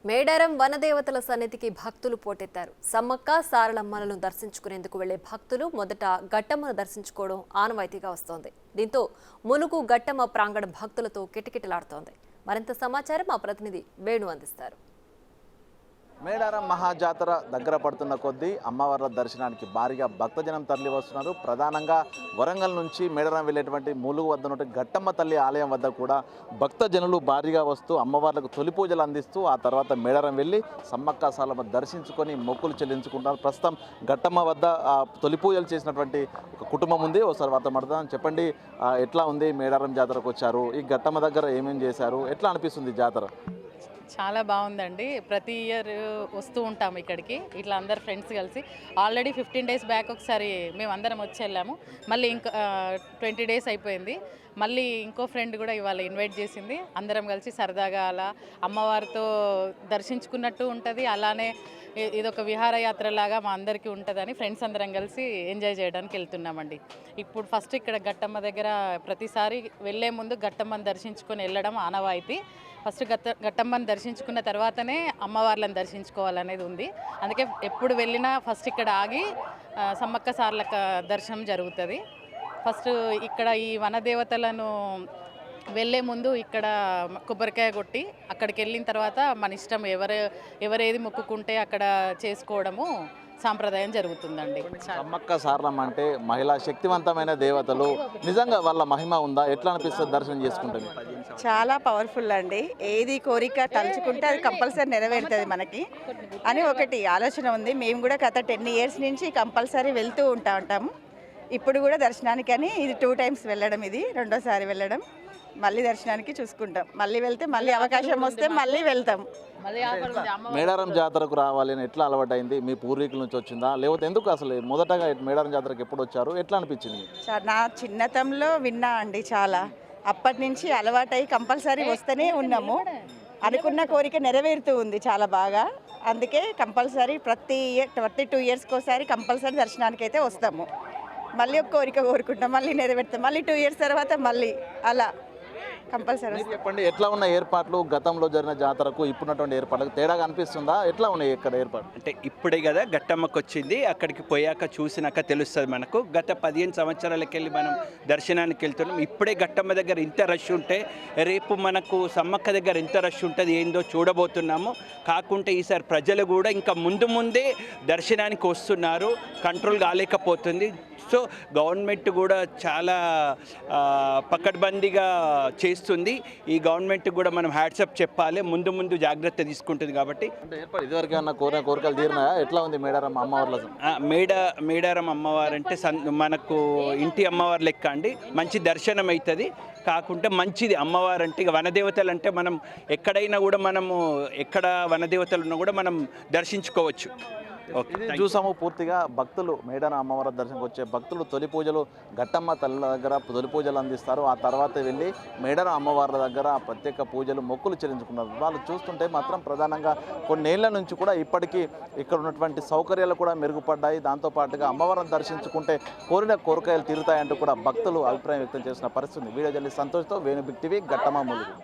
మేడారం వనదేవతల సన్నిధికి భక్తులు పోటెత్తారు. సమ్మక్క సారలమ్మలను దర్శించుకునేందుకు వెళ్లే భక్తులు మొదట గట్టమ్మను దర్శించుకోవడం ఆనవాయితీగా వస్తోంది. దీంతో ములుగు గట్టమ్మ ప్రాంగణం భక్తులతో కిటకిటలాడుతోంది. మరింత సమాచారం మా ప్రతినిధి వేణు అందిస్తారు. మేడారం మహాజాతర దగ్గర పడుతున్న కొద్దీ అమ్మవార్ల దర్శనానికి భారీగా భక్తజనం తరలి వస్తున్నారు. ప్రధానంగా వరంగల్ నుంచి మేడారం వెళ్ళేటువంటి ములుగు వద్ద ఉన్న గట్టమ్మ తల్లి ఆలయం వద్ద కూడా భక్తజనులు భారీగా వస్తూ అమ్మవార్లకు తొలి పూజలు అందిస్తూ ఆ తర్వాత మేడారం వెళ్ళి సమ్మక్క సారలమ్మ దర్శించుకొని మొక్కులు చెల్లించుకుంటారు. ప్రస్తుతం గట్టమ్మ వద్ద తొలి పూజలు చేసినటువంటి ఒక కుటుంబం ఉంది. ఒకసారి వార్త మాట్లాడదాం. చెప్పండి, ఎట్లా ఉంది? మేడారం జాతరకు వచ్చారు, ఈ గట్టమ్మ దగ్గర ఏమేం చేశారు, ఎట్లా అనిపిస్తుంది జాతర? చాలా బాగుందండి. ప్రతి ఇయర్ వస్తూ ఉంటాము ఇక్కడికి, ఇట్లా అందరు ఫ్రెండ్స్ కలిసి. ఆల్రెడీ 15 days బ్యాక్ ఒకసారి మేము అందరం వచ్చి వెళ్ళాము. మళ్ళీ ఇంకా 20 days అయిపోయింది. మళ్ళీ ఇంకో ఫ్రెండ్ కూడా ఇవాళ ఇన్వైట్ చేసింది. అందరం కలిసి సరదాగా అలా అమ్మవారితో దర్శించుకున్నట్టు ఉంటుంది. అలానే ఇదొక విహారయాత్రలాగా మా అందరికీ ఉంటుందని ఫ్రెండ్స్ అందరం కలిసి ఎంజాయ్ చేయడానికి వెళ్తున్నామండి. ఇప్పుడు ఫస్ట్ ఇక్కడ గట్టమ్మ దగ్గర ప్రతిసారి వెళ్ళే ముందు గట్టమ్మని దర్శించుకొని వెళ్ళడం ఆనవాయితీ. ఫస్ట్ గట్టమ్మని దర్శించుకున్న తర్వాతనే అమ్మవార్లను దర్శించుకోవాలనేది ఉంది. అందుకే ఎప్పుడు వెళ్ళినా ఫస్ట్ ఇక్కడ ఆగి సమ్మక్క సారలక్క దర్శనం జరుగుతుంది. ఫస్ట్ ఇక్కడ ఈ వనదేవతలను వెళ్ళే ముందు ఇక్కడ కొబ్బరికాయ కొట్టి అక్కడికి వెళ్ళిన తర్వాత మన ఇష్టం ఎవరేది మొక్కుకుంటే అక్కడ చేసుకోవడము సాంప్రదాయం జరుగుతుందండి. సమ్మక్క సారలమ్మ అంటే మహిళా శక్తివంతమైన దేవతలు, నిజంగా వాళ్ళ మహిమ ఉందా? ఎట్లా అనిపిస్తుంది దర్శనం చేసుకుంటుంది? చాలా పవర్ఫుల్ అండి. ఏది కోరిక తలుచుకుంటే అది కంపల్సరీ నెరవేరుతుంది మనకి అని ఒకటి ఆలోచన ఉంది. మేము కూడా గత 10 years నుంచి కంపల్సరీ వెళ్తూ ఉంటాము. ఇప్పుడు కూడా దర్శనానికి అని ఇది 2 times వెళ్ళడం, ఇది రెండోసారి వెళ్ళడం. మళ్ళీ దర్శనానికి చూసుకుంటాం. మళ్ళీ వెళ్తే మళ్ళీ అవకాశం వస్తే మళ్ళీ వెళ్తాం. మేడారం జాతరకు రావాలని ఎట్లా అలవాటైంది? మీ పూర్వీకుల నుంచి వచ్చిందా, లేకపోతే ఎందుకు అసలు మొదటగా మేడారం జాతరకు ఎప్పుడు వచ్చారు, ఎట్లా అనిపించింది? నా చిన్నతనంలో విన్నా అండి, చాలా అప్పటి నుంచి అలవాటై కంపల్సరీ వస్తూనే ఉన్నాము. అనుకున్న కోరిక నెరవేరుతూ ఉంది చాలా బాగా. అందుకే కంపల్సరీ ప్రతి 2 yearsకి ఒకసారి కంపల్సరీ దర్శనానికి అయితే వస్తాము. మళ్ళీ ఒక కోరిక కోరుకుంటాం, మళ్ళీ నెరవేరుతాం, మళ్ళీ 2 years తర్వాత మళ్ళీ అలా కంపల్సరీ. చెప్పండి, ఎట్లా ఉన్న ఏర్పాట్లు గతంలో జరిగిన జాతరకు ఇప్పుడున్నటువంటి ఏర్పాట్లకు తేడా అనిపిస్తుందా? ఎట్లా ఉన్నాయి ఇక్కడ ఏర్పాటు? అంటే ఇప్పుడే కదా గట్టమ్మకు వచ్చింది, అక్కడికి పోయాక చూసినాక తెలుస్తుంది మనకు. గత 15 సంవత్సరాలకి వెళ్ళి మనం దర్శనానికి వెళ్తున్నాం. ఇప్పుడే గట్టమ్మ దగ్గర ఇంత రష్ ఉంటే రేపు మనకు సమ్మక్క దగ్గర ఎంత రష్ ఉంటుంది ఏందో చూడబోతున్నాము. కాకుంటే ఈసారి ప్రజలు కూడా ఇంకా ముందే దర్శనానికి వస్తున్నారు, కంట్రోల్ కాలేకపోతుంది. సో గవర్నమెంట్ కూడా చాలా పకడ్బందీగా చేస్తుంది. ఈ గవర్నమెంట్ కూడా మనం హ్యాట్సప్ చెప్పాలి, ముందు జాగ్రత్త తీసుకుంటుంది. కాబట్టి ఇదివరకు ఏమన్నా కోరికలు తీరినాయా? ఎట్లా ఉంది మేడారం అమ్మవార్ల? మేడారం అమ్మవారు అంటే మనకు ఇంటి అమ్మవారు లెక్క అండి. మంచి దర్శనం అవుతుంది. కాకుంటే మంచిది అమ్మవారు అంటే. ఇక వనదేవతలు అంటే మనం ఎక్కడైనా కూడా మనము ఎక్కడ వనదేవతలు ఉన్నా కూడా మనం దర్శించుకోవచ్చు. చూసాము పూర్తిగా భక్తులు మేడారం అమ్మవారి దర్శనంకి వచ్చే భక్తులు తొలి పూజలు గట్టమ్మ తల్లి దగ్గర తొలి పూజలు అందిస్తారు. ఆ తర్వాత వెళ్ళి మేడారం అమ్మవార్ల దగ్గర ప్రత్యేక పూజలు మొక్కులు చెల్లించుకున్నారు. వాళ్ళు చూస్తుంటే మాత్రం ప్రధానంగా కొన్నేళ్ల నుంచి కూడా ఇప్పటికీ ఇక్కడ ఉన్నటువంటి సౌకర్యాలు కూడా మెరుగుపడ్డాయి. దాంతోపాటుగా అమ్మవారిని దర్శించుకుంటే కోరిన కోరికలు తీరుతాయంటూ కూడా భక్తులు అభిప్రాయం వ్యక్తం చేసిన పరిస్థితి. వీడియో జర్నలిస్ట్ సంతోష్తో వేణు బిగ్ టీవీ, గట్టమ్మ ములుగు.